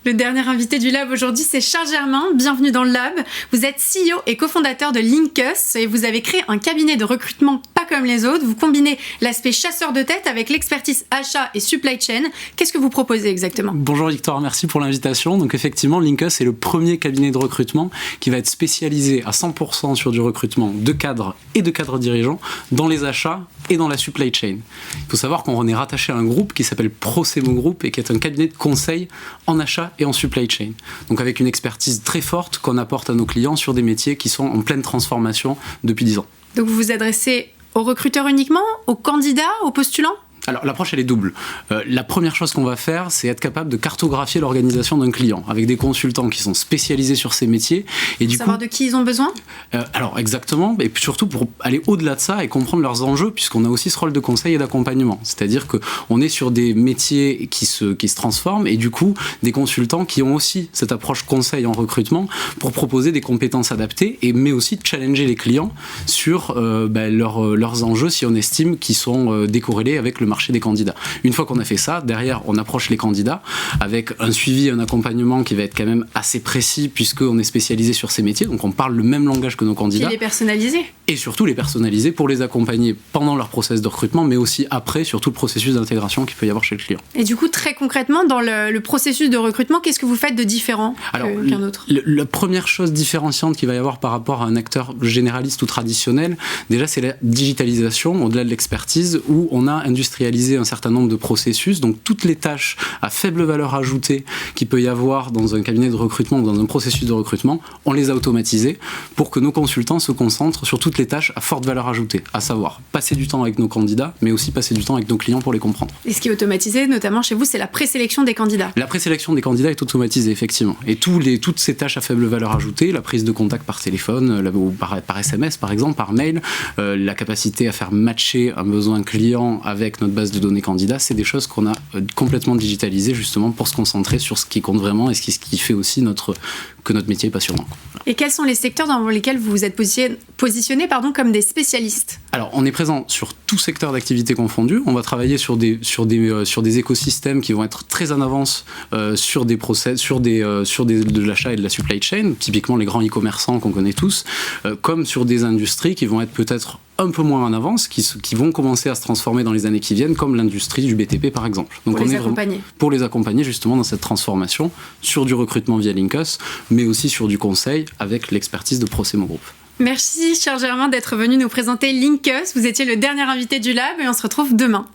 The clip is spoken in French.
Le dernier invité du Lab aujourd'hui, c'est Charles Germain. Bienvenue dans le Lab. Vous êtes CEO et cofondateur de Linkus et vous avez créé un cabinet de recrutement pas comme les autres. Vous combinez l'aspect chasseur de tête avec l'expertise achat et supply chain. Qu'est-ce que vous proposez exactement ? Bonjour Victor, merci pour l'invitation. Donc effectivement, Linkus est le premier cabinet de recrutement qui va être spécialisé à 100% sur du recrutement de cadres et de cadres dirigeants dans les achats et dans la supply chain. Il faut savoir qu'on est rattaché à un groupe qui s'appelle Procemo Group et qui est un cabinet de conseil en achat et en supply chain. Donc avec une expertise très forte qu'on apporte à nos clients sur des métiers qui sont en pleine transformation depuis 10 ans. Donc vous vous adressez aux recruteurs uniquement, aux candidats, aux postulants ? Alors l'approche elle est double. La première chose qu'on va faire, c'est être capable de cartographier l'organisation d'un client avec des consultants qui sont spécialisés sur ces métiers et du savoir coup, de qui ils ont besoin. Alors exactement, et puis surtout pour aller au-delà de ça et comprendre leurs enjeux, puisqu'on a aussi ce rôle de conseil et d'accompagnement. C'est-à-dire que on est sur des métiers qui se transforment et du coup des consultants qui ont aussi cette approche conseil en recrutement pour proposer des compétences adaptées mais aussi challenger les clients sur leurs enjeux si on estime qu'ils sont décorrélés avec le marché des candidats. Une fois qu'on a fait ça, derrière, on approche les candidats avec un suivi, un accompagnement qui va être quand même assez précis puisqu'on est spécialisé sur ces métiers, donc on parle le même langage que nos candidats. Et les personnaliser. Et surtout les personnaliser pour les accompagner pendant leur process de recrutement, mais aussi après, sur tout le processus d'intégration qu'il peut y avoir chez le client. Et du coup, très concrètement, dans le processus de recrutement, qu'est-ce que vous faites de différent qu'un autre ? La première chose différenciante qu'il va y avoir par rapport à un acteur généraliste ou traditionnel, déjà, c'est la digitalisation, au-delà de l'expertise, où on a industrialisé un certain nombre de processus, donc toutes les tâches à faible valeur ajoutée qu'il peut y avoir dans un cabinet de recrutement ou dans un processus de recrutement, on les a automatisées pour que nos consultants se concentrent sur toutes les tâches à forte valeur ajoutée, à savoir passer du temps avec nos candidats, mais aussi passer du temps avec nos clients pour les comprendre. Et ce qui est automatisé, notamment chez vous, c'est la présélection des candidats. La présélection des candidats est automatisée, effectivement. Et toutes ces tâches à faible valeur ajoutée, la prise de contact par téléphone, ou par SMS par exemple, par mail, la capacité à faire matcher un besoin client avec notre base de données candidats, c'est des choses qu'on a complètement digitalisées justement pour se concentrer sur ce qui compte vraiment et ce qui fait aussi que notre métier est passionnant. Voilà. Et quels sont les secteurs dans lesquels vous vous êtes positionnés comme des spécialistes ? Alors, on est présent sur tout secteur d'activité confondu. On va travailler sur des écosystèmes qui vont être très en avance sur des process, de l'achat et de la supply chain, typiquement les grands e-commerçants qu'on connaît tous, comme sur des industries qui vont être peut-être un peu moins en avance, qui vont commencer à se transformer dans les années qui viennent, comme l'industrie du BTP par exemple. Donc pour les accompagner justement dans cette transformation sur du recrutement via Linkus, mais aussi sur du conseil avec l'expertise de Procemo Group. Merci Charles Germain d'être venu nous présenter Linkus. Vous étiez le dernier invité du Lab et on se retrouve demain.